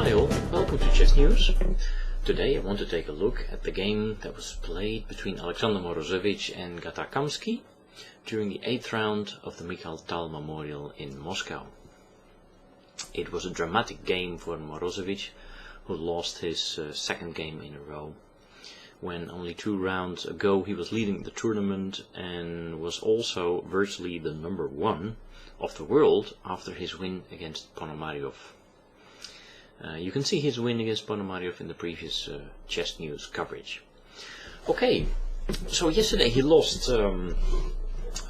Hi all, welcome to Chess News. Today I want to take a look at the game that was played between Alexander Morozevich and Gata Kamsky during the 8th round of the Mikhail Tal Memorial in Moscow. It was a dramatic game for Morozevich, who lost his second game in a row. When only 2 rounds ago he was leading the tournament and was also virtually the number 1 of the world after his win against Ponomaryov. You can see his win against Ponomaryov in the previous Chess News coverage. Okay, so yesterday he lost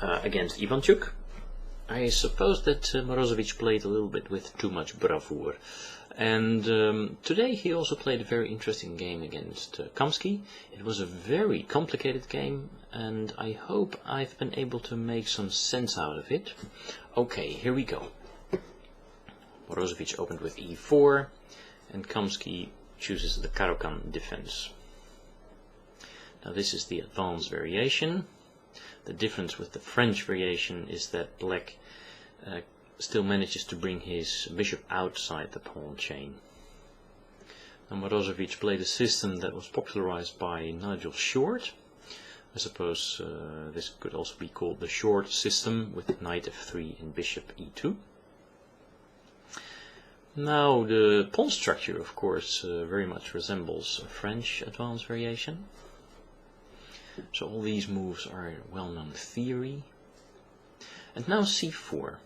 against Ivanchuk. I suppose that Morozevich played a little bit with too much bravoure. And today he also played a very interesting game against Kamsky. It was a very complicated game, and I hope I've been able to make some sense out of it. Okay, here we go. Morozevich opened with e4, and Kamsky chooses the Caro-Kann defense. Now this is the advanced variation. The difference with the French variation is that black still manages to bring his bishop outside the pawn chain. Now Morozevich played a system that was popularized by Nigel Short. I suppose this could also be called the Short system, with knight f3 and bishop e2. Now the pawn structure, of course, very much resembles a French advanced variation. So all these moves are well-known theory. And now c4,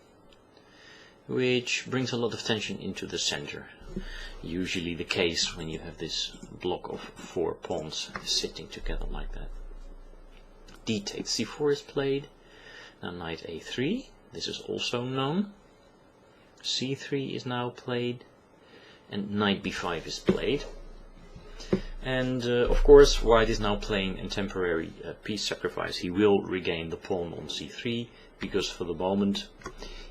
which brings a lot of tension into the center. Usually the case when you have this block of 4 pawns sitting together like that. D takes c4 is played. Now knight a3, this is also known. c3 is now played, and knight b5 is played. And of course white is now playing a temporary piece sacrifice. He will regain the pawn on c3, because for the moment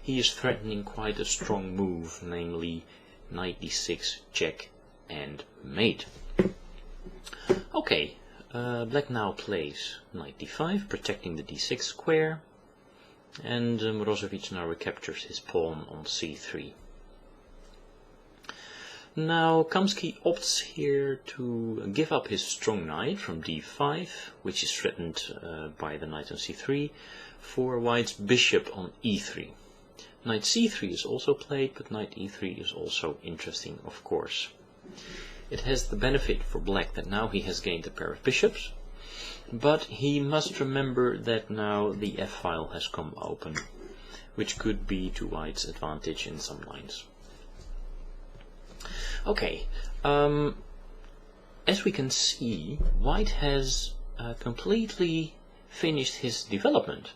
he is threatening quite a strong move, namely knight d6, check and mate. Okay, black now plays knight d5, protecting the d6 square, and Morozevich now recaptures his pawn on c3. Now Kamsky opts here to give up his strong knight from d5, which is threatened by the knight on c3, for white's bishop on e3. Knight c3 is also played, but knight e3 is also interesting, of course. It has the benefit for black that now he has gained a pair of bishops, but he must remember that now the f-file has come open, which could be to white's advantage in some lines. Okay, as we can see, white has completely finished his development,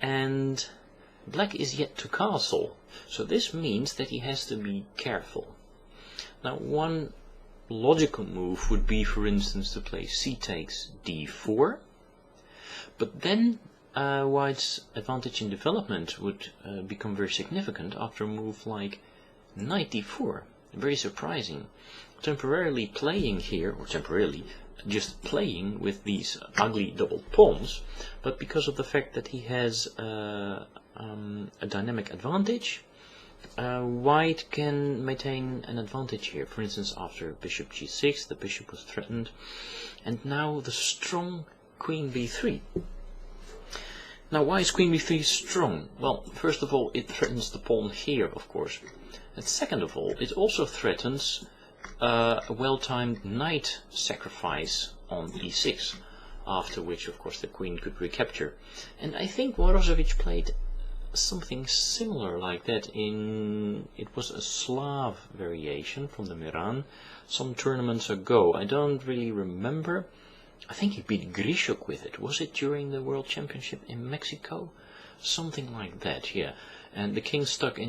and black is yet to castle, so this means that he has to be careful. Now one logical move would be, for instance, to play c takes d4, but then white's advantage in development would become very significant after a move like knight d4. Very surprising. Temporarily playing here, or temporarily just playing with these ugly double pawns, but because of the fact that he has a dynamic advantage, white can maintain an advantage here. For instance, after bishop g6, the bishop was threatened, and now the strong queen b3. Now why is queen b3 strong? Well, first of all, it threatens the pawn here, of course. And second of all, it also threatens a well-timed knight sacrifice on e6, after which, of course, the queen could recapture. And I think Morozevich played something similar like that it was a Slav variation from the Miran some tournaments ago. I don't really remember. I think he beat Grishuk with it. Was it during the World Championship in Mexico? Something like that, yeah. And the king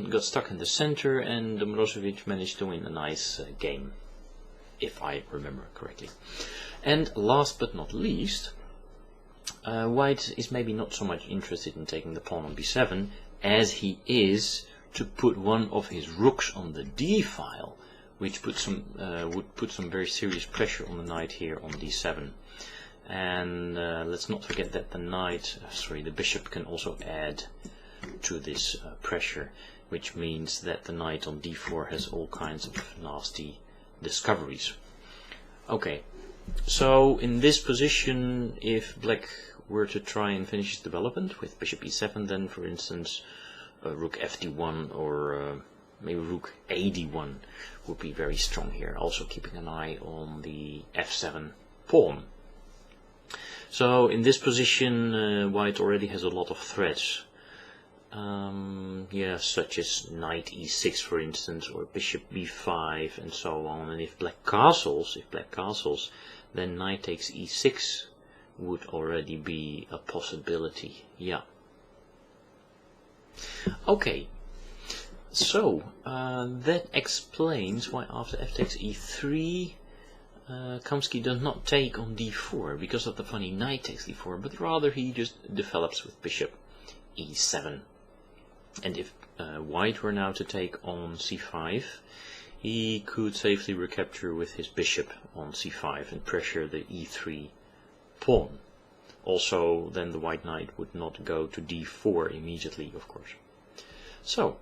got stuck in the center, and Morozevich managed to win a nice game, if I remember correctly. And last but not least, white is maybe not so much interested in taking the pawn on b7 as he is to put one of his rooks on the d-file, which would put some very serious pressure on the knight here on d7. And let's not forget that the bishop can also add to this pressure. which means that the knight on d4 has all kinds of nasty discoveries. Okay, so in this position, if black were to try and finish his development with bishop e7, then for instance rook fd1 or maybe rook ad1 would be very strong here, also keeping an eye on the f7 pawn. So in this position white already has a lot of threats, yeah, such as knight e6 for instance, or bishop b5 and so on. And if black castles, then knight takes e6 would already be a possibility. Yeah. Okay, so that explains why after f takes e3 Kamsky does not take on d4 because of the funny knight takes d4, but rather he just develops with bishop e7. And if white were now to take on c5, he could safely recapture with his bishop on c5 and pressure the e3 pawn. Also, then the white knight would not go to d4 immediately, of course. So,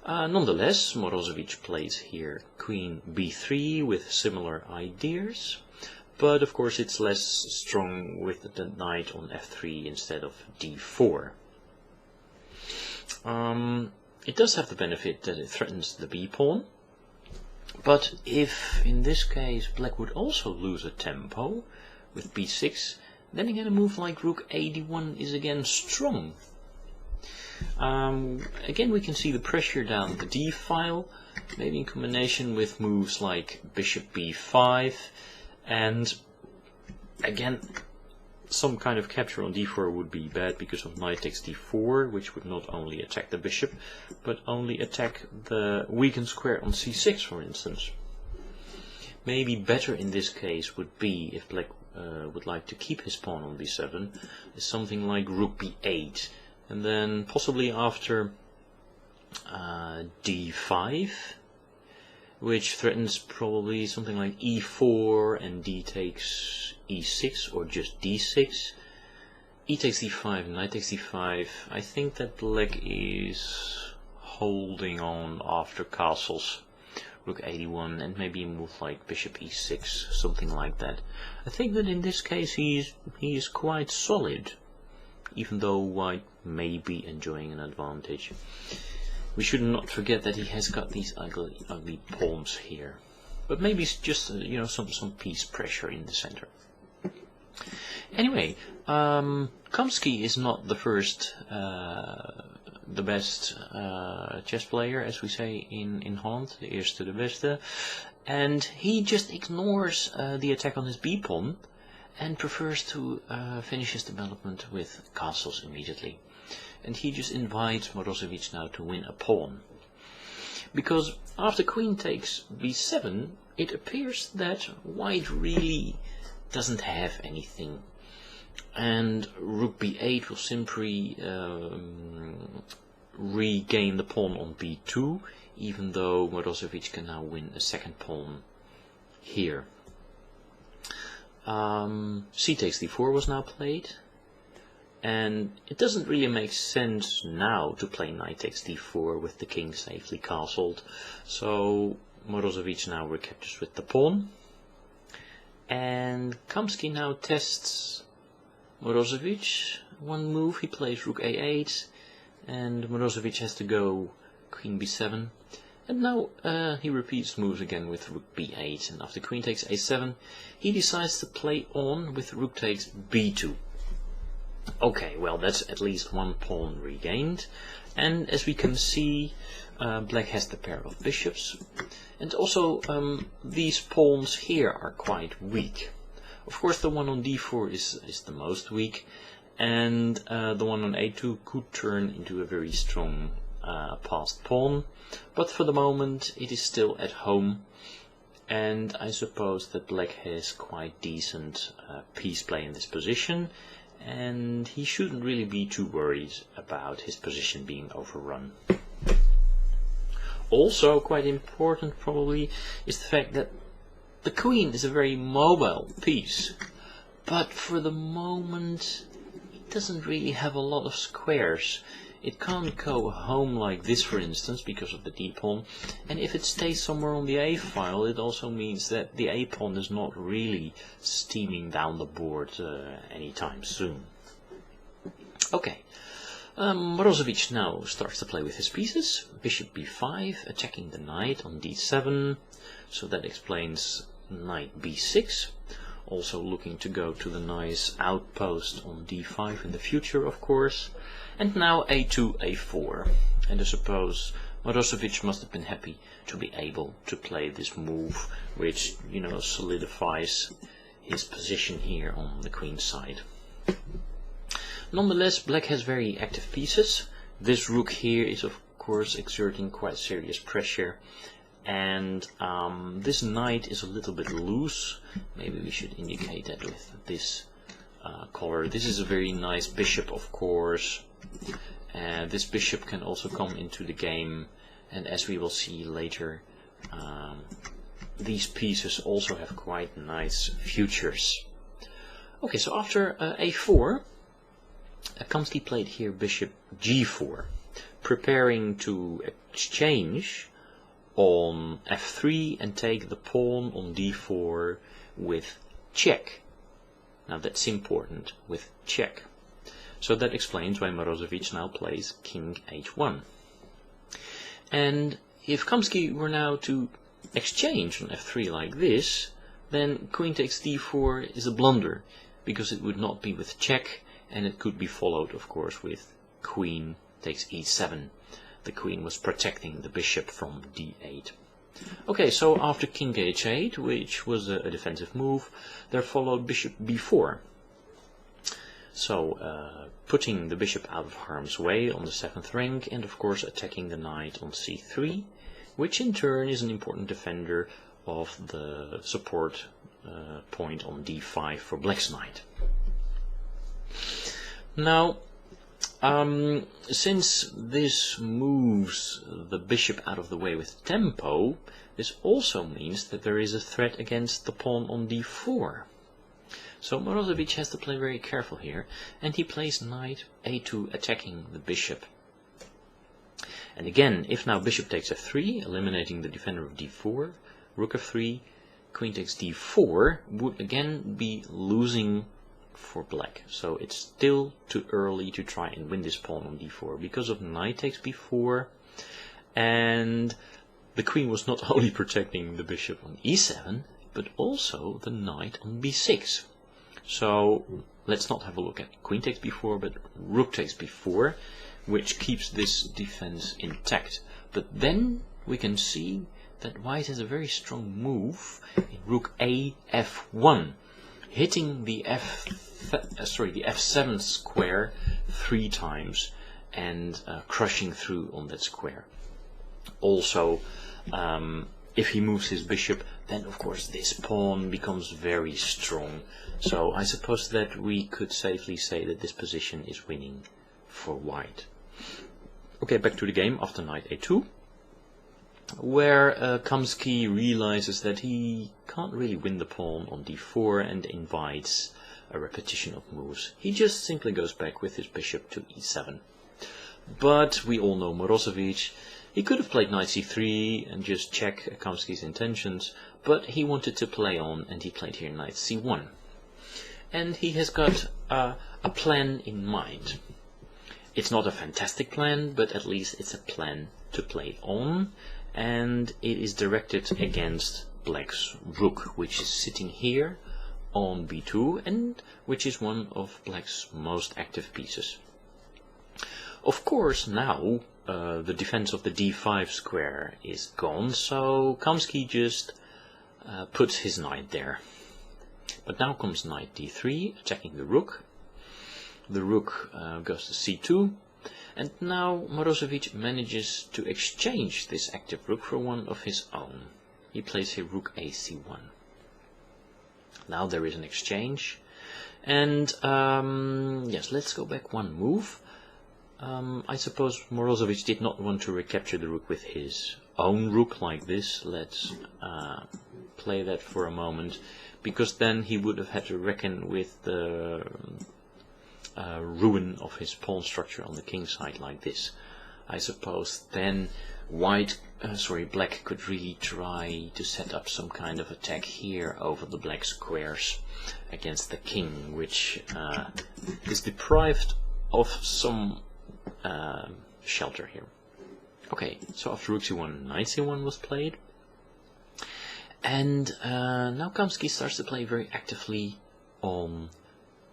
nonetheless, Morozevich plays here queen b3 with similar ideas, but of course it's less strong with the knight on f3 instead of d4. It does have the benefit that it threatens the b pawn, but if in this case black would also lose a tempo with b6, then again a move like rook ad1 is again strong. Again we can see the pressure down the d file, maybe in combination with moves like bishop b5, and again some kind of capture on d4 would be bad because of knight takes d4, which would not only attack the bishop but only attack the weakened square on c6 for instance. Maybe better in this case would be, if black would like to keep his pawn on b7, is something like rook b8, and then possibly after d5, which threatens probably something like e4 and d takes e6 or just d6, e takes d5 and knight takes d5. I think that black is holding on after castles, rook ad1, and maybe a move like bishop e6, something like that. I think that in this case he is quite solid, even though white may be enjoying an advantage. We should not forget that he has got these ugly pawns here, but maybe it's just you know, some piece pressure in the center. Anyway, Kamsky is not the first, the best chess player, as we say in Holland, the eerste de beste, and he just ignores the attack on his b pawn and prefers to finish his development with castles immediately. And he just invites Morozevich now to win a pawn. Because after queen takes b7, it appears that white really doesn't have anything. And rook b8 will simply regain the pawn on b2, even though Morozevich can now win a second pawn here. C takes d4 was now played. And it doesn't really make sense now to play knight takes d4 with the king safely castled. So Morozevich now recaptures with the pawn. And Kamsky now tests Morozevich. One move, he plays rook a8, and Morozevich has to go queen b7. And now he repeats moves again with rook b8, and after queen takes a7, he decides to play on with rook takes b2. Okay, well, that's at least one pawn regained, and as we can see, black has the pair of bishops, and also these pawns here are quite weak. Of course, the one on d4 is the most weak, and the one on a2 could turn into a very strong passed pawn, but for the moment it is still at home, and I suppose that black has quite decent piece play in this position, and he shouldn't really be too worried about his position being overrun. Also, quite important probably, is the fact that the queen is a very mobile piece, but for the moment it doesn't really have a lot of squares. It can't go home like this, for instance, because of the d-pawn. And if it stays somewhere on the a file, it also means that the a-pawn is not really steaming down the board anytime soon. Okay, Morozevich now starts to play with his pieces. Bishop b5, attacking the knight on d7. So that explains knight b6. Also looking to go to the nice outpost on d5 in the future, of course. And now a2, a4. And I suppose Morozevich must have been happy to be able to play this move, which, you know, solidifies his position here on the queen side. Nonetheless, black has very active pieces. This rook here is, of course, exerting quite serious pressure. And this knight is a little bit loose. Maybe we should indicate that with this color. This is a very nice bishop, of course. And this bishop can also come into the game. And as we will see later, these pieces also have quite nice futures. Okay, so after a4, Kamsky played here bishop g4, preparing to exchange on f3 and take the pawn on d4 with check. Now that's important, with check. So that explains why Morozevich now plays king h1. And if Kamsky were now to exchange on f3 like this, then queen takes d4 is a blunder, because it would not be with check, and it could be followed, of course, with queen takes e7. The queen was protecting the bishop from d8. Okay, so after king h8, which was a defensive move, there followed bishop b4. So, putting the bishop out of harm's way on the 7th rank, and of course attacking the knight on c3, which in turn is an important defender of the support point on d5 for black's knight. Now, since this moves the bishop out of the way with tempo, this also means that there is a threat against the pawn on d4. So Morozevich has to play very careful here, and he plays knight a2 attacking the bishop. And again, if now bishop takes f3, eliminating the defender of d4, rook f3, queen takes d4, would again be losing for black. So it's still too early to try and win this pawn on d4 because of knight takes b4, and the queen was not only protecting the bishop on e7 but also the knight on b6. So let's not have a look at queen takes b4 but rook takes b4, which keeps this defense intact. But then we can see that white has a very strong move in rook a f1, hitting the f7 square 3 times and crushing through on that square. Also, if he moves his bishop, then of course this pawn becomes very strong. So I suppose that we could safely say that this position is winning for white. Okay, back to the game after knight a2, where Kamsky realizes that he can't really win the pawn on d4 and invites a repetition of moves. He just simply goes back with his bishop to e7. But we all know Morozevich. He could have played knight c3 and just check Kamsky's intentions, but he wanted to play on, and he played here knight c1. And he has got a plan in mind. It's not a fantastic plan, but at least it's a plan to play on, and it is directed against black's rook, which is sitting here on b2, and which is one of black's most active pieces. Of course, now the defense of the d5 square is gone, so Kamsky just puts his knight there. But now comes knight d3, attacking the rook. The rook goes to c2, and now Morozevich manages to exchange this active rook for one of his own. He plays here rook a c1. Now there is an exchange, and yes, let's go back one move. I suppose Morozevich did not want to recapture the rook with his own rook like this. Let's play that for a moment, because then he would have had to reckon with the ruin of his pawn structure on the king side like this. I suppose then black could really try to set up some kind of attack here over the black squares against the king, which is deprived of some shelter here. Okay, so after rook c1, knight c1 was played, and now Kamsky starts to play very actively on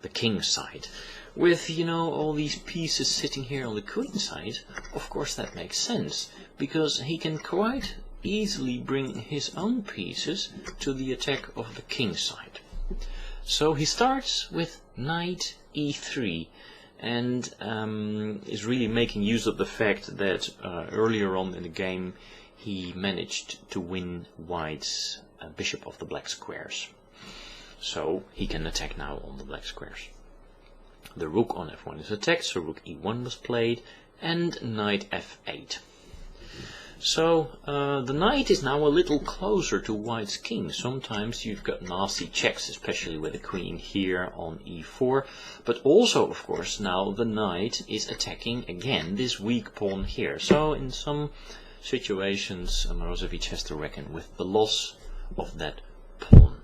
the king side. With, you know, all these pieces sitting here on the queen side, of course that makes sense, because he can quite easily bring his own pieces to the attack of the king side. So he starts with knight e3, and is really making use of the fact that earlier on in the game he managed to win white's bishop of the black squares. So he can attack now on the black squares. The rook on f1 is attacked, so rook e1 was played, and knight f8. So the knight is now a little closer to white's king. Sometimes you've got nasty checks, especially with the queen here on e4, but also, of course, now the knight is attacking again this weak pawn here. So in some situations Morozevich has to reckon with the loss of that pawn.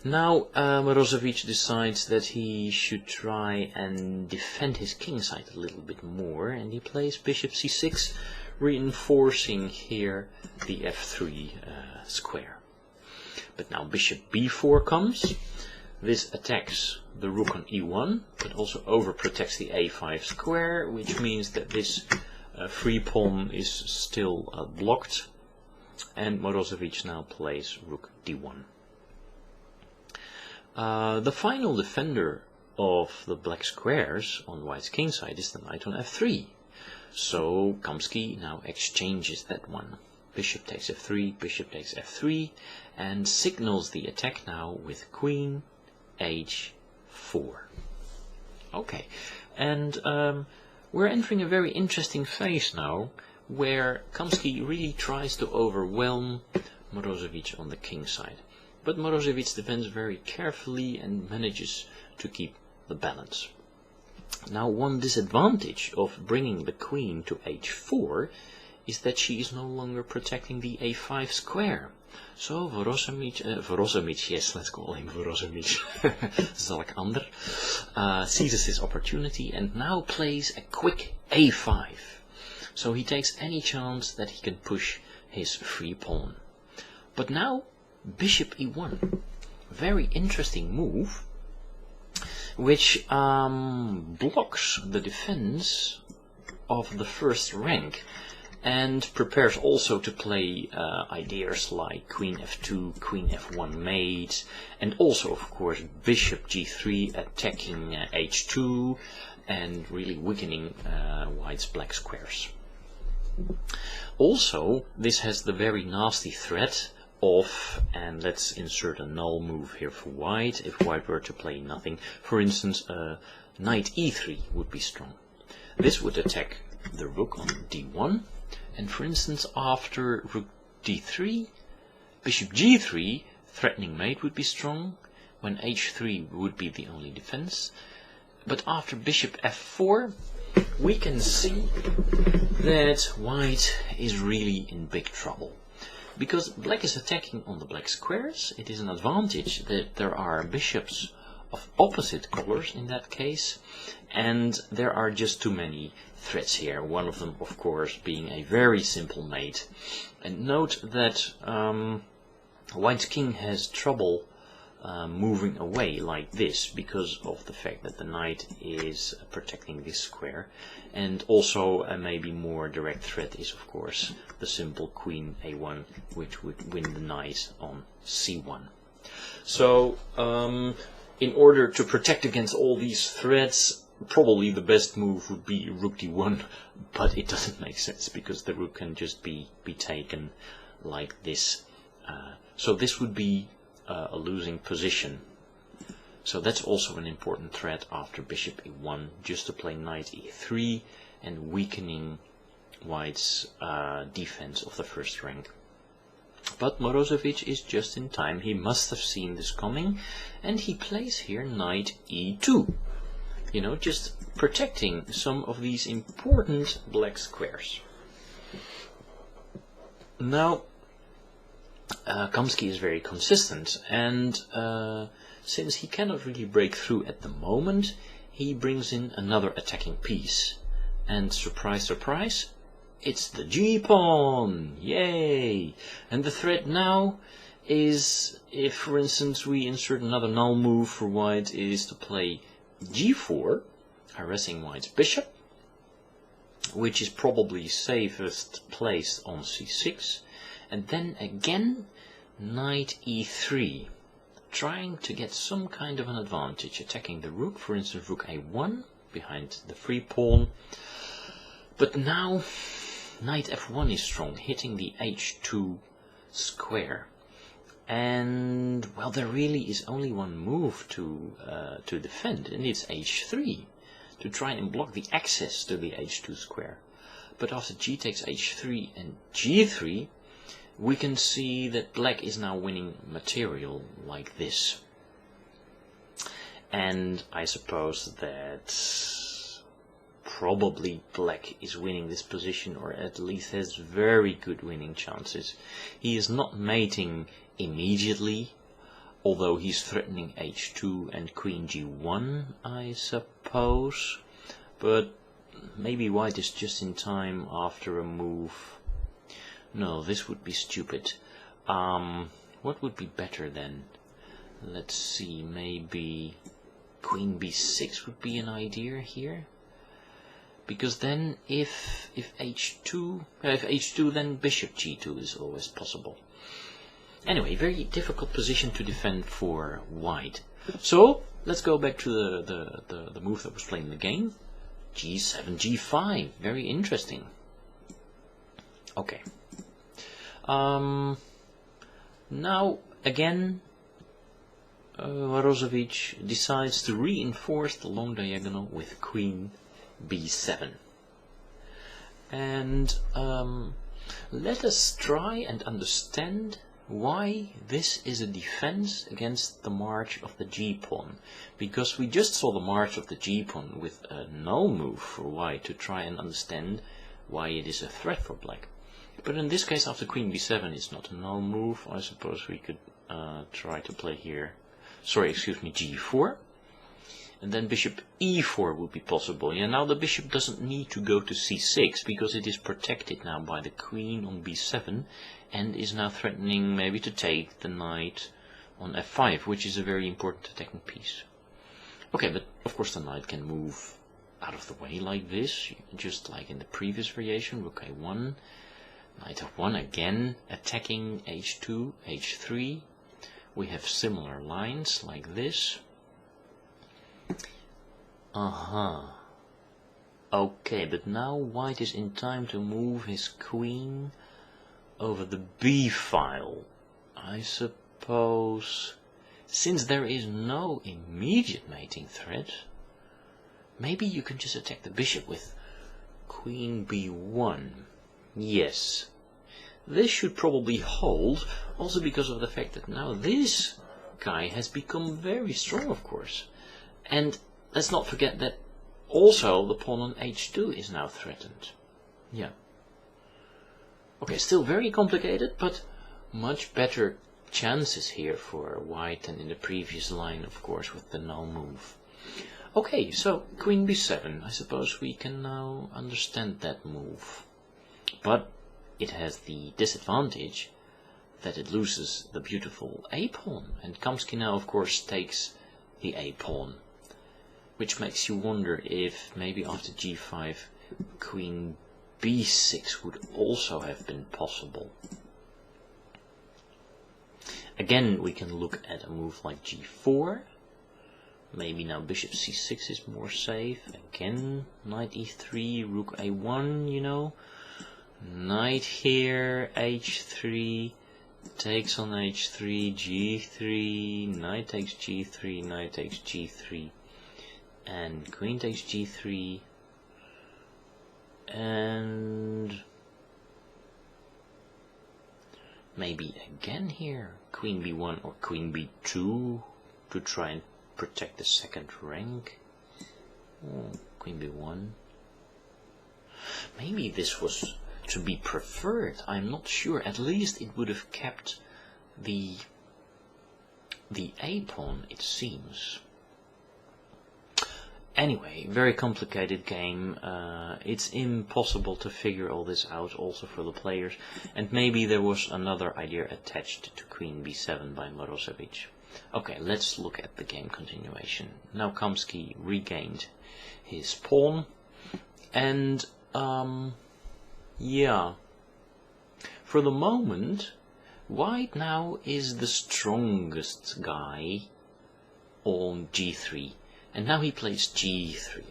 Now Morozevich decides that he should try and defend his king side a little bit more, and he plays bishop c6, reinforcing here the f3 square. But now bishop b4 comes. This attacks the rook on e1, but also overprotects the a5 square, which means that this free pawn is still blocked, and Morozevich now plays rook d1. The final defender of the black squares on white's king side is the knight on f3. So Kamsky now exchanges that one. Bishop takes f3, bishop takes f3, and signals the attack now with queen h4. Okay, and we're entering a very interesting phase now, where Kamsky really tries to overwhelm Morozevich on the king side. But Morozevich defends very carefully and manages to keep the balance. Now, one disadvantage of bringing the queen to h4 is that she is no longer protecting the a5 square. So Morozevich, yes, let's call him Morozevich, Zalakander, seizes his opportunity and now plays a quick a5. So he takes any chance that he can push his free pawn. But now bishop e1, very interesting move, which blocks the defense of the first rank and prepares also to play ideas like queen f2, queen f1 mate, and also of course bishop g3 attacking h2 and really weakening white's black squares. Also, this has the very nasty threat of, and let's insert a null move here for white, if white were to play nothing. For instance, knight e3 would be strong. This would attack the rook on d1, and for instance after rook d3, bishop g3, threatening mate would be strong, when h3 would be the only defense. But after bishop f4, we can see that white is really in big trouble. Because black is attacking on the black squares, it is an advantage that there are bishops of opposite colors in that case, and there are just too many threats here. One of them, of course, being a very simple mate. And note that white's king has trouble moving away like this because of the fact that the knight is protecting this square, and also a maybe more direct threat is of course the simple queen a1, which would win the knight on c1. So in order to protect against all these threats, probably the best move would be rook d1, but it doesn't make sense because the rook can just be taken like this. So this would be a losing position. So that's also an important threat after bishop e1, just to play knight e3 and weakening white's defense of the first rank. But Morozevich is just in time. He must have seen this coming, and he plays here knight e2. You know, just protecting some of these important black squares. Now, Kamsky is very consistent, and since he cannot really break through at the moment, he brings in another attacking piece. And surprise, surprise, it's the g-pawn! Yay! And the threat now is, if for instance we insert another null move for white, is to play g4, harassing white's bishop, which is probably safest placed on c6, and then again knight e3, trying to get some kind of an advantage, attacking the rook, for instance rook a1 behind the free pawn. But now knight f1 is strong, hitting the h2 square. And well, there really is only one move to defend, and it's h3, to try and block the access to the h2 square. But after g takes h3 and g3, we can see that black is now winning material like this. And I suppose that probably black is winning this position, or at least has very good winning chances. He is not mating immediately, although he's threatening h2 and queen g1, I suppose. But maybe white is just in time after a move. No, this would be stupid. What would be better then? Let's see, maybe queen b6 would be an idea here. Because then if h2, then bishop g2 is always possible. Anyway, very difficult position to defend for white. So let's go back to the move that was played in the game. g7, g5, very interesting. Okay. Now again, Morozevich decides to reinforce the long diagonal with queen b7. And let us try and understand why this is a defense against the march of the g-pawn. Because we just saw the march of the g-pawn with a null move for white to try and understand why it is a threat for black. But in this case, after queen b7, it's not a null move. I suppose we could try to play here, g4. And then bishop e4 would be possible. Yeah, now the bishop doesn't need to go to c6 because it is protected now by the queen on b7 and is now threatening maybe to take the knight on f5, which is a very important attacking piece. Okay, but of course the knight can move out of the way like this, just like in the previous variation, rook a1, knight f1 again, attacking h2, h3. We have similar lines like this. Okay, but now white is in time to move his queen over the b file. I suppose, since there is no immediate mating threat, maybe you can just attack the bishop with queen b1. Yes, this should probably hold, also because of the fact that now this guy has become very strong, of course. And let's not forget that also the pawn on h2 is now threatened. Yeah. Okay, still very complicated, but much better chances here for white than in the previous line, of course, with the null move. Okay, so queen b7. I suppose we can now understand that move. But it has the disadvantage that it loses the beautiful a-pawn. And Kamsky now, of course, takes the a-pawn, which makes you wonder if maybe after g5 queen b6 would also have been possible. Again, we can look at a move like g4. Maybe now bishop c6 is more safe. Again, knight e3, rook a1, you know. Knight here, h3, takes on h3, g3, knight takes g3, knight takes g3. And queen takes g3, and maybe again here, queen b1 or queen b2 to try and protect the second rank. Oh, queen b1. Maybe this was to be preferred, I'm not sure. At least it would have kept the a-pawn, it seems. Anyway, very complicated game. It's impossible to figure all this out also for the players. And maybe there was another idea attached to queen b7 by Morozevich. Okay, let's look at the game continuation. Now Kamsky regained his pawn. And, yeah. For the moment, white now is the strongest guy on g3. And now he plays g3.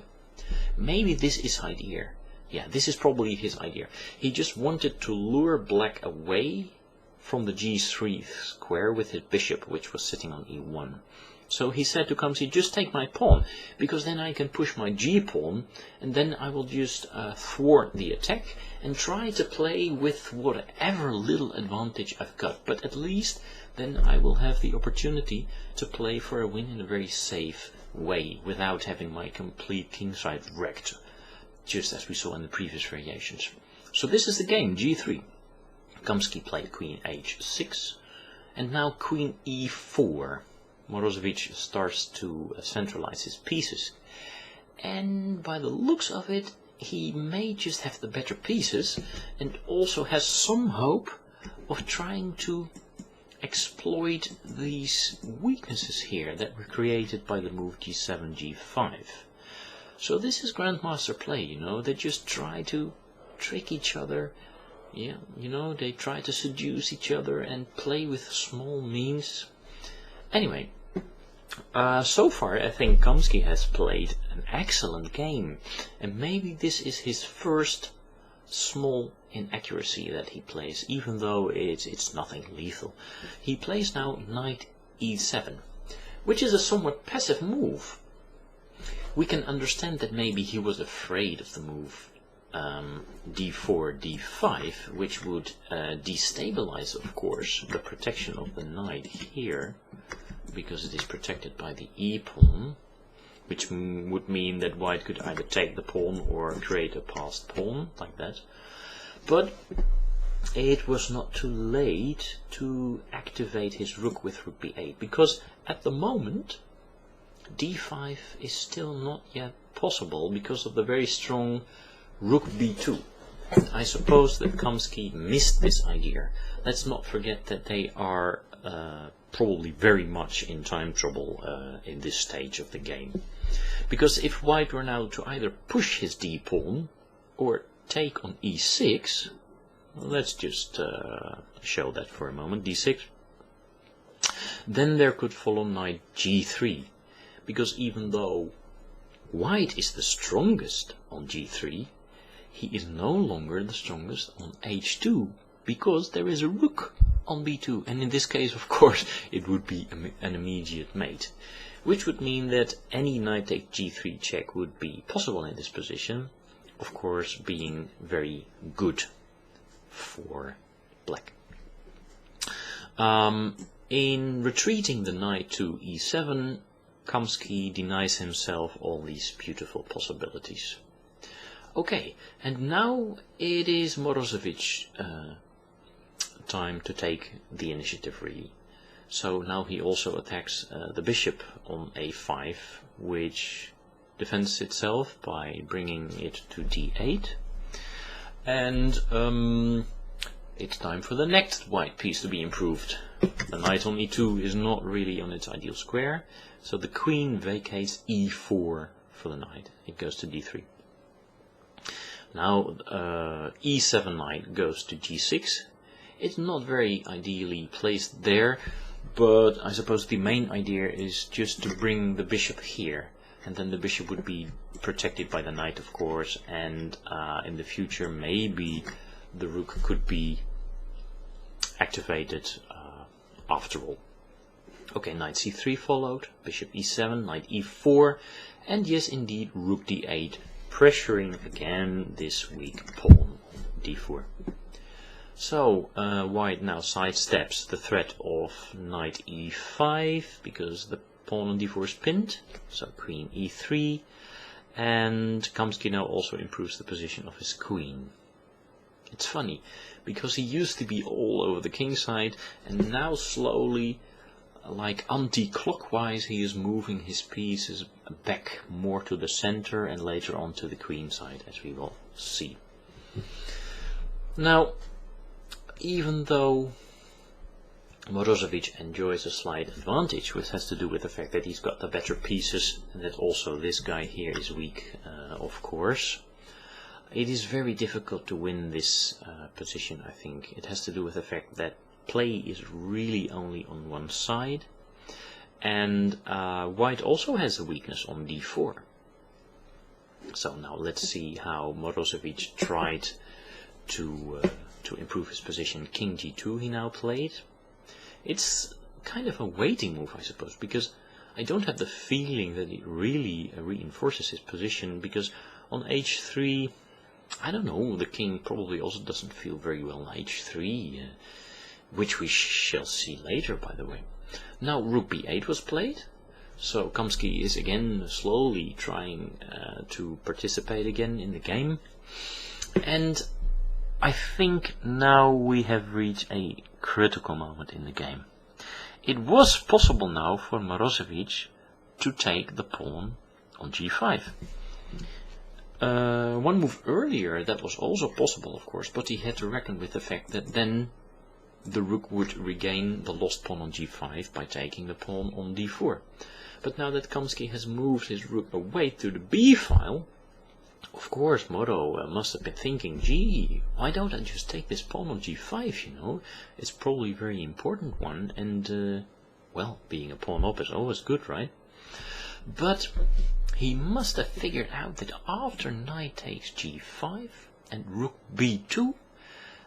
Maybe this is his idea. Yeah, this is probably his idea. He just wanted to lure black away from the g3 square with his bishop, which was sitting on e1. So he said to Kamsky, just take my pawn, because then I can push my g-pawn, and then I will just thwart the attack and try to play with whatever little advantage I've got. But at least then I will have the opportunity to play for a win in a very safe way, without having my complete kingside wrecked, just as we saw in the previous variations. So this is the game, g3. Kamsky played queen h6, and now queen e4. Morozevich starts to centralize his pieces, and by the looks of it, he may just have the better pieces, and also has some hope of trying to exploit these weaknesses here that were created by the move g7, g5. So this is grandmaster play, you know. They just try to trick each other. Yeah, you know, they try to seduce each other and play with small means. Anyway, so far I think Kamsky has played an excellent game, and maybe this is his first small inaccuracy that he plays, even though it's nothing lethal. He plays now knight e7, which is a somewhat passive move. We can understand that maybe he was afraid of the move d4, d5, which would destabilize, of course, the protection of the knight here, because it is protected by the e-pawn, which would mean that white could either take the pawn or create a passed pawn, like that. But it was not too late to activate his rook with rook b8, because at the moment d5 is still not yet possible because of the very strong rook b2. I suppose that Kamsky missed this idea. Let's not forget that they are probably very much in time trouble in this stage of the game. Because if white were now to either push his d-pawn or take on e6, let's just show that for a moment, d6, then there could follow knight g3, because even though white is the strongest on g3, he is no longer the strongest on h2, because there is a rook on b2, and in this case, of course, it would be an immediate mate, which would mean that any knight takes g3 check would be possible in this position, of course being very good for black. In retreating the knight to e7, Kamsky denies himself all these beautiful possibilities. Okay, and now it is Morozevich time to take the initiative, really. So now he also attacks the bishop on a5, which defends itself by bringing it to d8. And it's time for the next white piece to be improved. The knight on e2 is not really on its ideal square, so the queen vacates e4 for the knight. It goes to d3. Now e7 knight goes to g6. It's not very ideally placed there, but I suppose the main idea is just to bring the bishop here, and then the bishop would be protected by the knight, of course, and in the future maybe the rook could be activated after all. Okay, knight c3 followed, bishop e7, knight e4, and yes indeed rook d8, pressuring again this weak pawn d4. So white now sidesteps the threat of knight e5 because the pawn on d4 is pinned, so queen e3, and Kamsky now also improves the position of his queen. It's funny, because he used to be all over the king side, and now slowly, like anti-clockwise, he is moving his pieces back more to the center and later on to the queen side, as we will see. Now, even though Morozevich enjoys a slight advantage, which has to do with the fact that he's got the better pieces, and that also this guy here is weak, of course, it is very difficult to win this position, I think. It has to do with the fact that play is really only on one side, and white also has a weakness on d4. So now let's see how Morozevich tried to improve his position. King g2 he now played. It's kind of a waiting move, I suppose, because I don't have the feeling that it really reinforces his position, because on h3, I don't know, the king probably also doesn't feel very well on h3, which we shall see later, by the way. Now rook b8 was played, so Kamsky is again slowly trying to participate again in the game, and I think now we have reached a critical moment in the game. It was possible now for Morozevich to take the pawn on g5. One move earlier that was also possible, of course, but he had to reckon with the fact that then the rook would regain the lost pawn on g5 by taking the pawn on d4. But now that Kamsky has moved his rook away to the b file, of course Moro must have been thinking, gee, why don't I just take this pawn on g5, you know? It's probably a very important one, and, well, being a pawn up is always good, right? But he must have figured out that after knight takes g5 and rook b2,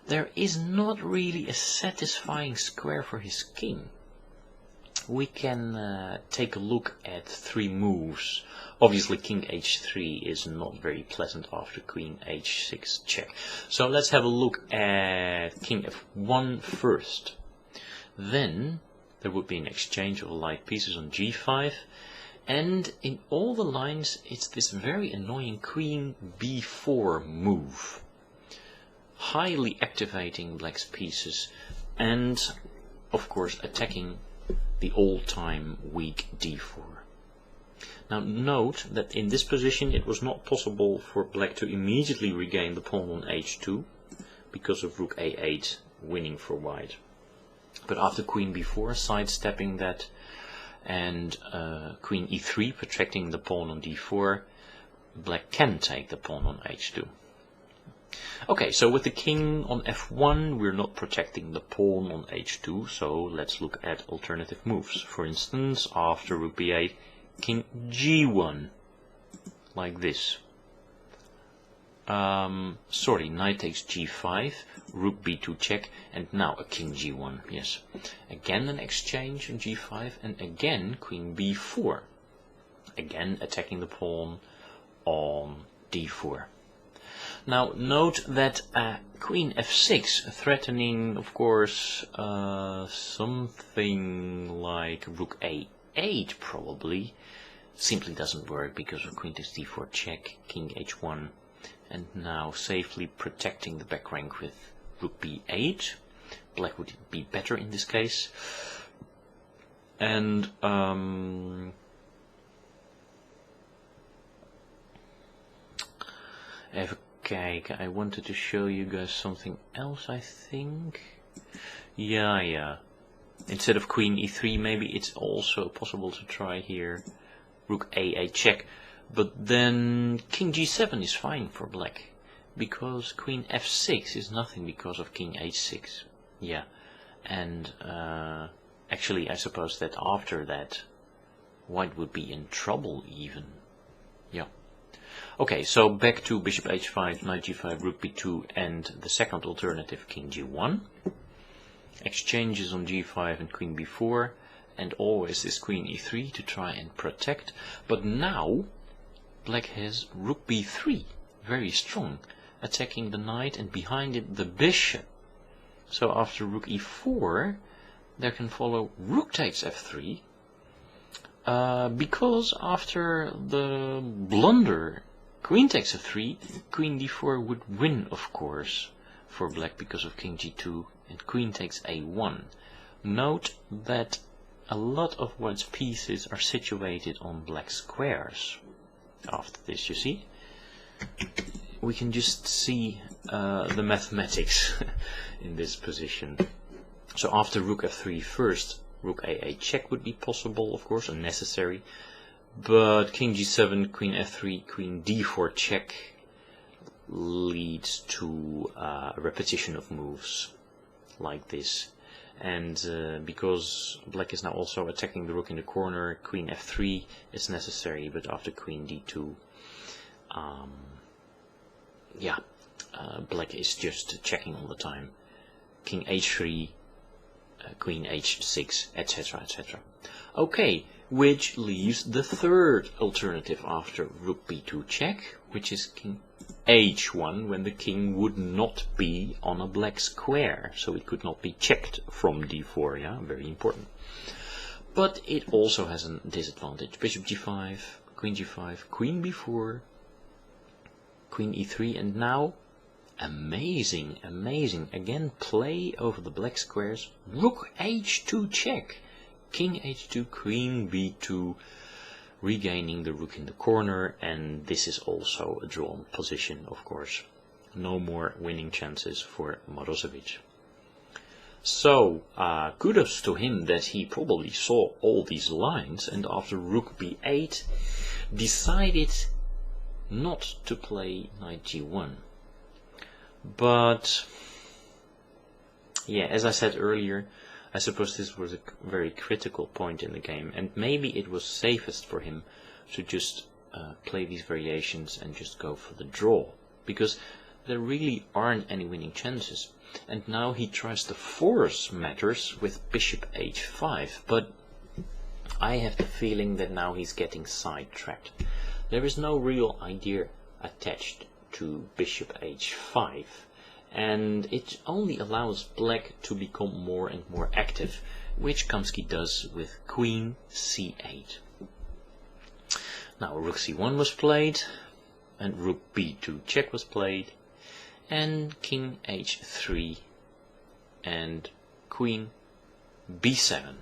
there is not really a satisfying square for his king. We can take a look at three moves. Obviously king h3 is not very pleasant after queen h6 check. So let's have a look at king f1 first. Then there would be an exchange of light pieces on g5, and in all the lines it's this very annoying queen b4 move, highly activating black's pieces and of course attacking the all-time weak d4. Now note that in this position it was not possible for black to immediately regain the pawn on h2 because of rook a8 winning for white. But after queen b4 sidestepping that and queen e3 protecting the pawn on d4, black can take the pawn on h2. Okay, so with the king on f1 we're not protecting the pawn on h2, so let's look at alternative moves. For instance, after rook b8, king g1, like this. Knight takes g5, rook b2 check, and now a king g1, yes. Again an exchange on g5, and again queen b4. Again attacking the pawn on d4. Now note that queen f6, threatening of course something like rook a8 probably, simply doesn't work because of queen takes d4 check, king h1, and now safely protecting the back rank with rook b8. Black would be better in this case. And okay, I wanted to show you guys something else, I think. Yeah. Instead of queen e3, maybe it's also possible to try here rook a8 check. But then king g7 is fine for black, because queen f6 is nothing because of king h6. Yeah, and actually I suppose that after that white would be in trouble even. Yeah. Okay, so back to bishop h5, knight g5, rook b2, and the second alternative, king g1. Exchanges on g5 and queen b4, and always this queen e3 to try and protect. But now black has rook b3, very strong, attacking the knight, and behind it the bishop. So after rook e4, there can follow rook takes f3, because after the blunder queen takes f3, queen d4 would win, of course, for black because of king g2, and queen takes a1. Note that a lot of white's pieces are situated on black squares. After this, you see, we can just see the mathematics in this position. So after rook f3 first, rook a8 check would be possible, of course, and necessary. But king g7, queen f3, queen d4 check leads to a repetition of moves like this. And because black is now also attacking the rook in the corner, queen f3 is necessary, but after queen d2, black is just checking all the time. King h3, queen h6, etc, etc. Okay, which leaves the third alternative after rook b2 check, which is king h1, when the king would not be on a black square, so it could not be checked from d4, yeah, very important. But it also has a disadvantage. Bishop g5, queen g5, queen b4, queen e3, and now, amazing, amazing, again play over the black squares, rook h2 check, king h2, queen b2, regaining the rook in the corner, and this is also a drawn position, of course. No more winning chances for Morozevich. So, kudos to him that he probably saw all these lines, and after rook b8 decided not to play knight g1. But, yeah, as I said earlier, I suppose this was a very critical point in the game, and maybe it was safest for him to just play these variations and just go for the draw, because there really aren't any winning chances. And now he tries to force matters with bishop h5, but I have the feeling that now he's getting sidetracked. There is no real idea attached to bishop h5. And it only allows black to become more and more active, which Kamsky does with queen c8. Now rook c1 was played, and rook b2 check was played, and king h3 and queen b7.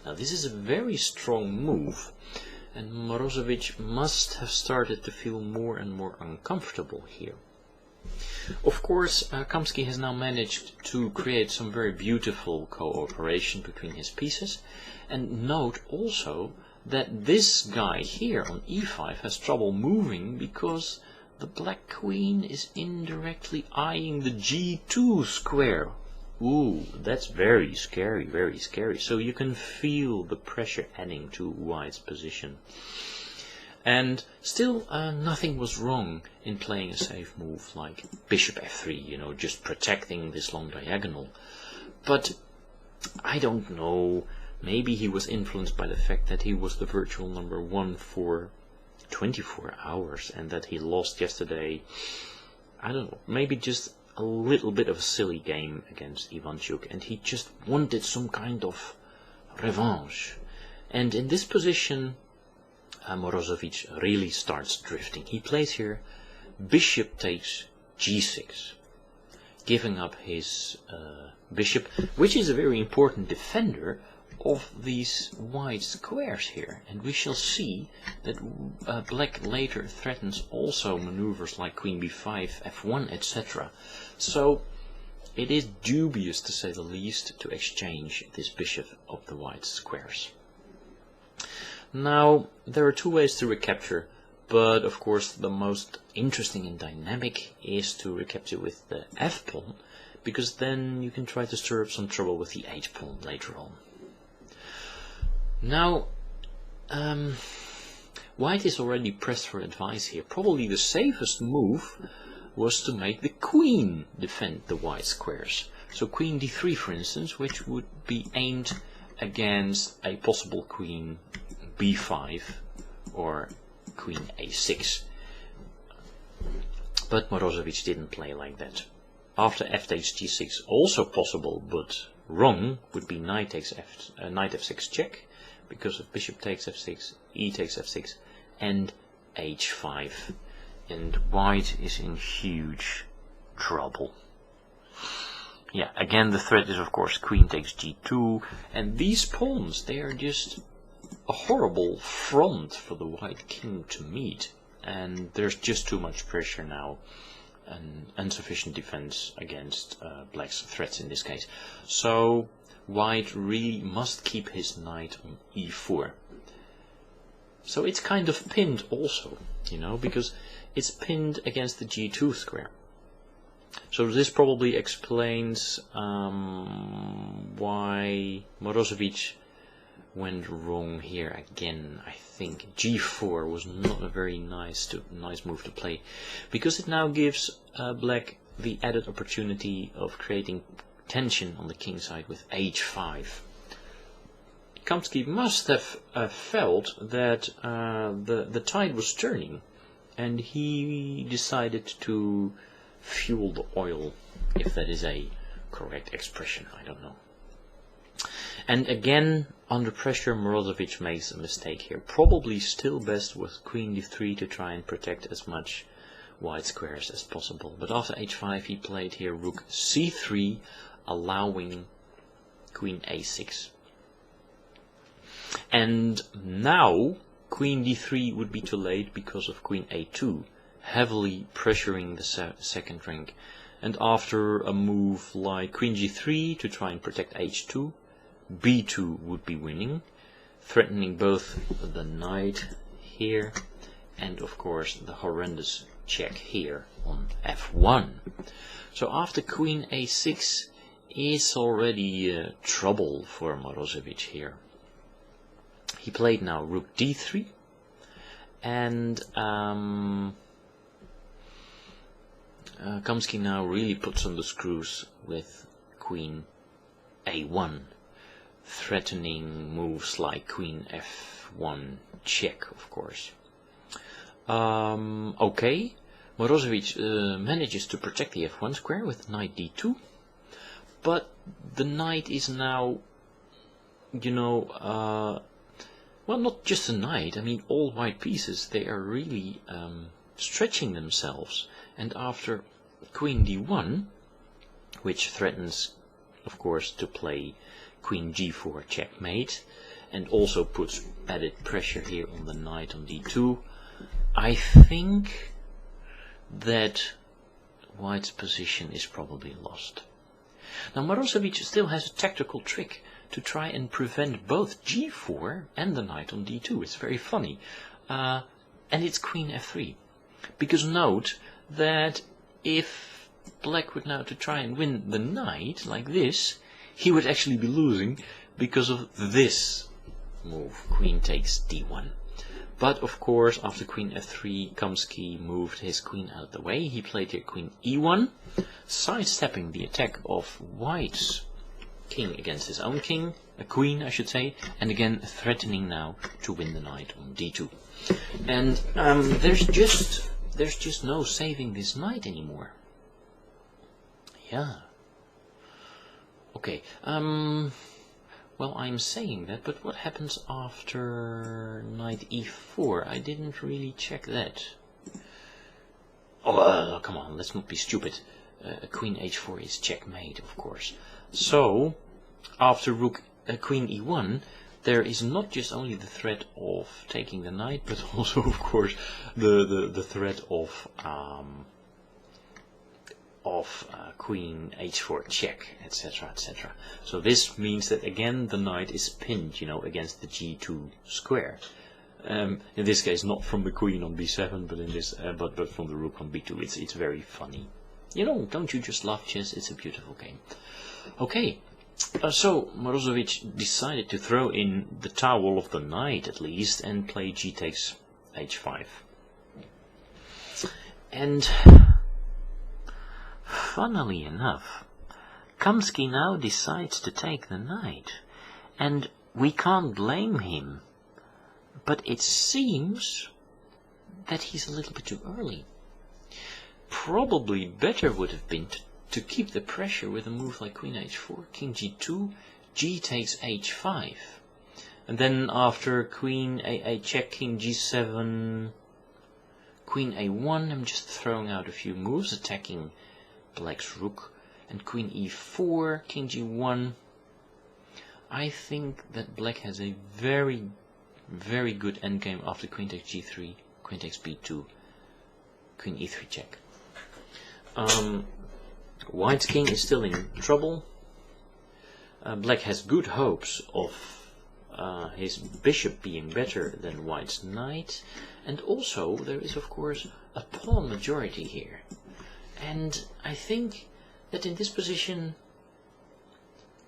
Now this is a very strong move, and Morozevich must have started to feel more and more uncomfortable here. Of course, Kamsky has now managed to create some very beautiful cooperation between his pieces, and note also that this guy here on e5 has trouble moving because the black queen is indirectly eyeing the g2 square. Ooh, that's very scary, very scary. So you can feel the pressure adding to white's position. And still, nothing was wrong in playing a safe move like bishop f3, you know, just protecting this long diagonal. But I don't know, maybe he was influenced by the fact that he was the virtual number 1 for 24 hours and that he lost yesterday. I don't know, maybe just a little bit of a silly game against Ivanchuk, and he just wanted some kind of revanche. And in this position, Morozevich really starts drifting. He plays here bishop takes g6, giving up his bishop, which is a very important defender of these white squares here. And we shall see that black later threatens also maneuvers like queen b5, f1, etc. So it is dubious, to say the least, to exchange this bishop of the white squares. Now, there are two ways to recapture, but of course the most interesting and dynamic is to recapture with the f-pawn, because then you can try to stir up some trouble with the h-pawn later on. Now, white is already pressed for advice here. Probably the safest move was to make the queen defend the white squares. So queen d3, for instance, which would be aimed against a possible queen b5 or queen a6. But Morozevich didn't play like that. After f takes g6, also possible, but wrong, would be knight takes knight f6 check, because of bishop takes f6, e takes f6, and h5. And white is in huge trouble. Yeah, again the threat is of course queen takes g2, and these pawns, they are just a horrible front for the white king to meet, and there's just too much pressure now, and insufficient defense against black's threats in this case. So white really must keep his knight on e4. So it's kind of pinned also, you know, because it's pinned against the g2 square. So this probably explains why Morozevich went wrong here again. I think g4 was not a very nice move to play, because it now gives black the added opportunity of creating tension on the king side with h5. Kamsky must have felt that the tide was turning, and he decided to fuel the oil, if that is a correct expression, I don't know. And again, under pressure, Morozevich makes a mistake here. Probably still best with queen d3 to try and protect as much white squares as possible. But after h5 he played here rook c3, allowing queen a6. And now queen d3 would be too late because of queen a2, heavily pressuring the second rank. And after a move like queen g3 to try and protect h2, b2 would be winning, threatening both the knight here and of course the horrendous check here on f1. So after queen a6 is already trouble for Morozevich here. He played now rook d3, and Kamsky now really puts on the screws with queen a1, threatening moves like queen f1 check, of course. Okay, Morozevich manages to protect the f1 square with knight d2, but the knight is now, you know, well, not just the knight, I mean all white pieces, they are really stretching themselves. And after queen d1, which threatens, of course, to play queen g4 checkmate, and also puts added pressure here on the knight on d2, I think that white's position is probably lost. Now Morozevich still has a tactical trick to try and prevent both g4 and the knight on d2. It's very funny. And it's queen f3. Because note that if black would now to try and win the knight like this, he would actually be losing because of this move, queen takes d1. But of course, after queen f3, Kamsky moved his queen out of the way. He played here queen e1, sidestepping the attack of white's king against his own king, a queen I should say, and again threatening now to win the knight on d2. And there's just no saving this knight anymore. Yeah. Okay. Well, I'm saying that, but what happens after knight e4? I didn't really check that. Oh, come on, let's not be stupid. Queen h4 is checkmate, of course. So, after queen e1, there is not just only the threat of taking the knight, but also, of course, the threat of queen h4 check, etc., etc. So this means that again the knight is pinned, you know, against the g2 square. In this case, not from the queen on b7, but in this, but from the rook on b2. It's very funny. You know, don't you just love chess? It's a beautiful game. Okay, so Morozevich decided to throw in the towel of the knight at least and play g takes h5. And funnily enough, Kamsky now decides to take the knight, and we can't blame him, but it seems that he's a little bit too early. Probably better would have been to keep the pressure with a move like queen h4, king g2, g takes h5. And then after queen a8 check, king g7, queen a1, I'm just throwing out a few moves, attacking black's rook, and queen e4, king g1. I think that black has a very, very good endgame after queen takes g3, queen takes b2, queen e3 check. White's king is still in trouble. Black has good hopes of his bishop being better than white's knight, and also there is of course a pawn majority here, and I think that in this position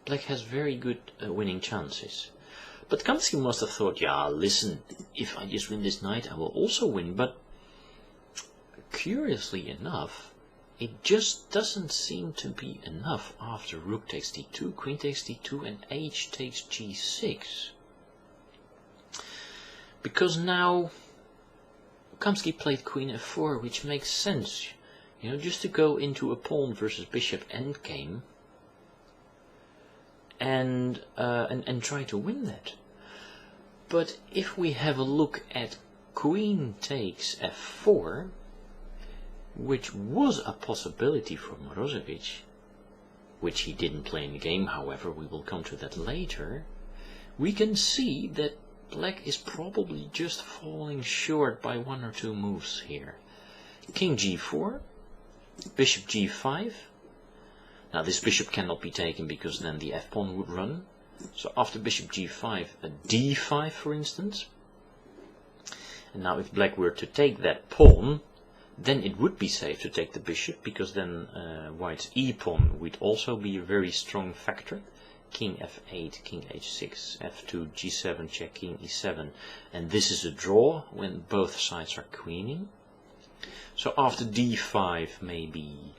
black has very good winning chances. But Kamsky must have thought, yeah, listen, if I just win this knight I will also win, but curiously enough it just doesn't seem to be enough after rook takes d2, queen takes d2 and h takes g6. Because now Kamsky played queen f4, which makes sense, you know, just to go into a pawn versus bishop endgame and try to win that. But if we have a look at queen takes f4, which was a possibility for Morozevich, which he didn't play in the game, however, we will come to that later, we can see that black is probably just falling short by one or two moves here. King g4, bishop g5. Now this bishop cannot be taken because then the f-pawn would run. So after bishop g5, a d5 for instance. And now if black were to take that pawn, then it would be safe to take the bishop, because then white's e-pawn would also be a very strong factor. King f8, king h6, f2, g7, check, king e7. And this is a draw when both sides are queening. So after d5, maybe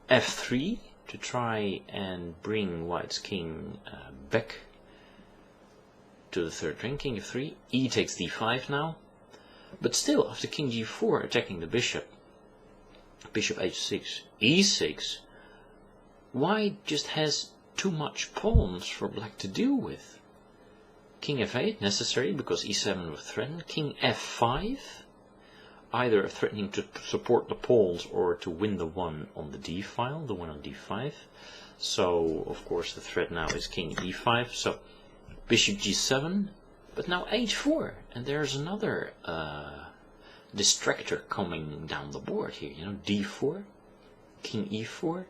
f3 to try and bring white's king back to the third rank. King f3, e takes d5 now. But still, after king g4 attacking the bishop, bishop h6, e6, white just has too much pawns for black to deal with. King f8 necessary because e7 was threatened. King f5, either threatening to support the pawns or to win the one on the d file, the one on d5. So of course the threat now is king e5. So bishop g7, but now h4, and there's another distractor coming down the board here. You know, d4, king e4,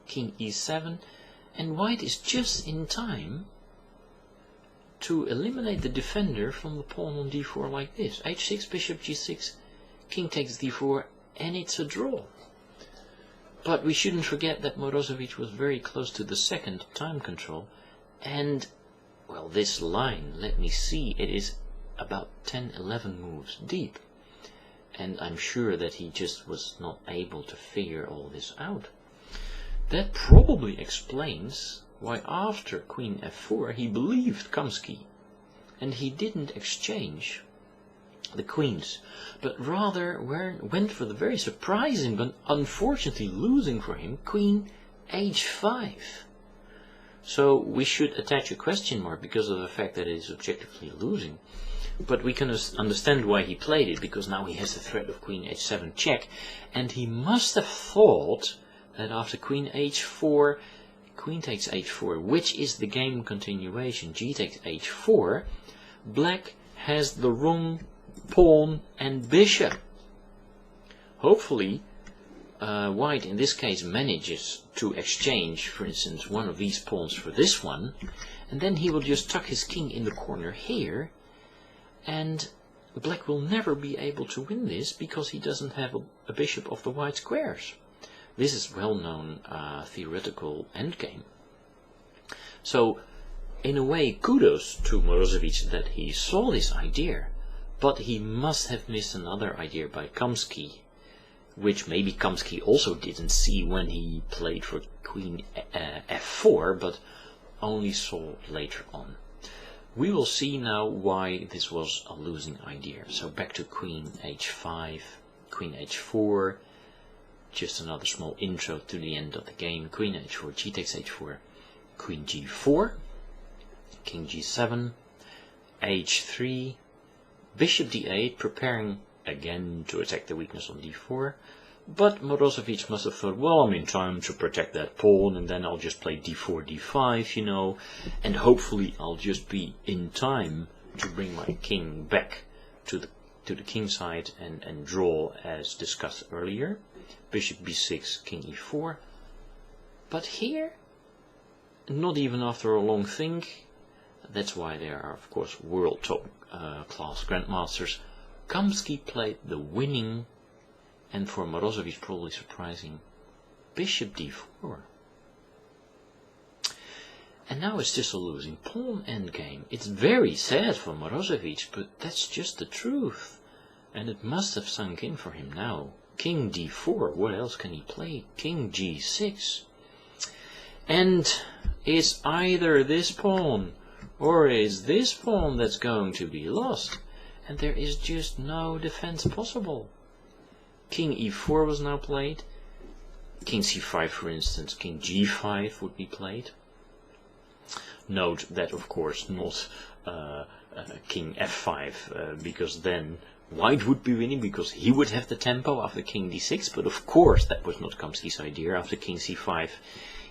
king e7. And white is just in time to eliminate the defender from the pawn on d4 like this. h6, bishop g6, king takes d4, and it's a draw. But we shouldn't forget that Morozevich was very close to the second time control. And, well, this line, let me see, it is about 10-11 moves deep. And I'm sure that he just was not able to figure all this out. That probably explains why after queen f4 he believed Kamsky, and he didn't exchange the queens, but rather went for the very surprising but unfortunately losing for him queen h5. So we should attach a question mark because of the fact that it is objectively losing. But we can understand why he played it, because now he has the threat of queen h7 check, and he must have thought that after queen h4, queen takes h4, which is the game continuation, g takes h4, black has the wrong pawn and bishop. Hopefully, white in this case manages to exchange, for instance, one of these pawns for this one, and then he will just tuck his king in the corner here, and black will never be able to win this because he doesn't have a bishop of the white squares. This is well-known theoretical endgame. So, in a way, kudos to Morozevich that he saw this idea, but he must have missed another idea by Kamsky, which maybe Kamsky also didn't see when he played for queen f4, but only saw later on. We will see now why this was a losing idea. So back to queen h5, queen h4, just another small intro to the end of the game. Queen h4, g takes h4, queen g4, king g7, h3, bishop d8, preparing again to attack the weakness on d4. But Morozevich must have thought, well, I'm in time to protect that pawn, and then I'll just play d4, d5, you know, and hopefully I'll just be in time to bring my king back to the king side and draw as discussed earlier. Bishop b6, king e4. But here, not even after a long think, that's why there are of course world top class grandmasters, Kamsky played the winning, and for Morozevich probably surprising, bishop d4. And now it's just a losing pawn endgame. It's very sad for Morozevich, but that's just the truth. And it must have sunk in for him now. King d4, what else can he play? King g6. And it's either this pawn or is this pawn that's going to be lost. And there is just no defense possible. King e4 was now played. King c5, for instance, king g5 would be played. Note that, of course, not king f5, because then white would be winning, because he would have the tempo after king d6, but of course that was not Kamsky's idea. After king c5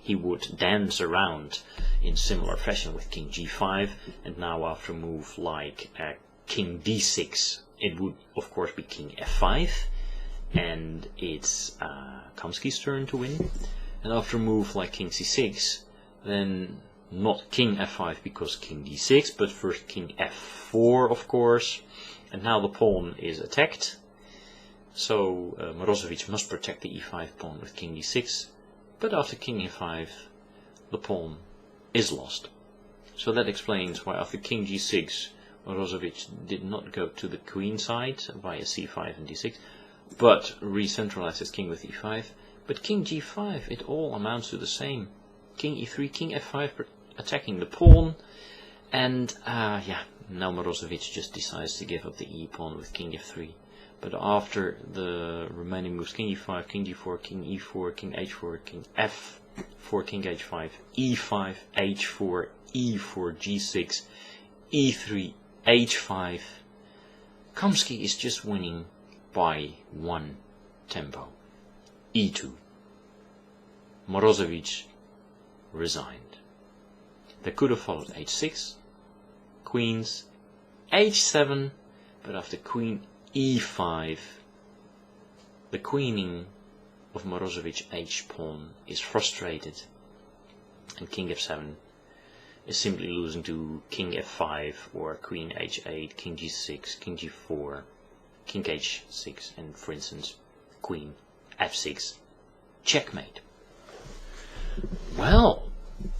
he would dance around in similar fashion with king g5, and now after a move like king d6 it would of course be king f5, and it's Kamsky's turn to win. And after a move like king c6, then not king f5 because king d6, but first king f4 of course. And now the pawn is attacked, so Morozevich must protect the e5 pawn with king d6, but after king e5 the pawn is lost. So that explains why after king g6 Morozevich did not go to the queen side via c5 and d6, but re-centralized his king with e5. But king g5, it all amounts to the same. King e3, king f5 attacking the pawn, and yeah, now Morozevich just decides to give up the e-pawn with king f3. But after the remaining moves, king e5, king d4, king e4, king h4, king f4, king h5, e5, h4, e4, g6, e3, h5, Kamsky is just winning by one tempo, e2. Morozevich resigned. They could have followed h6, queens, h7, but after queen e5, the queening of Morozevich h-pawn is frustrated, and king f7 is simply losing to king f5 or queen h8, king g6, king g4, king h6, and for instance queen f6, checkmate. Well,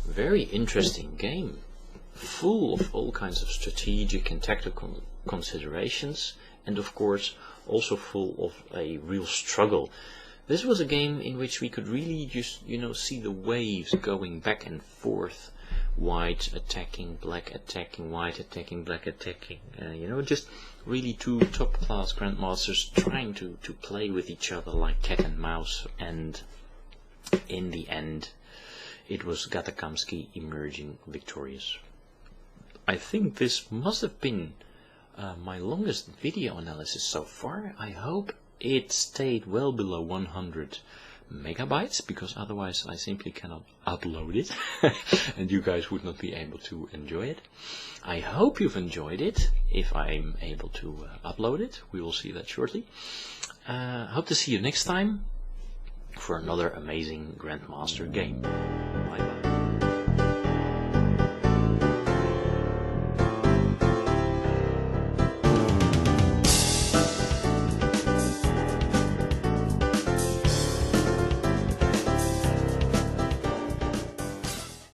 very interesting game, full of all kinds of strategic and tactical considerations, and of course also full of a real struggle. This was a game in which we could really just, you know, see the waves going back and forth. White attacking, black attacking, white attacking, black attacking. You know, just really two top class grandmasters trying to play with each other like cat and mouse, and in the end it was Kamsky emerging victorious. I think this must have been my longest video analysis so far. I hope it stayed well below 100 megabytes, because otherwise I simply cannot upload it and you guys would not be able to enjoy it. I hope you've enjoyed it. If I'm able to upload it, we will see that shortly. Hope to see you next time for another amazing Grandmaster game.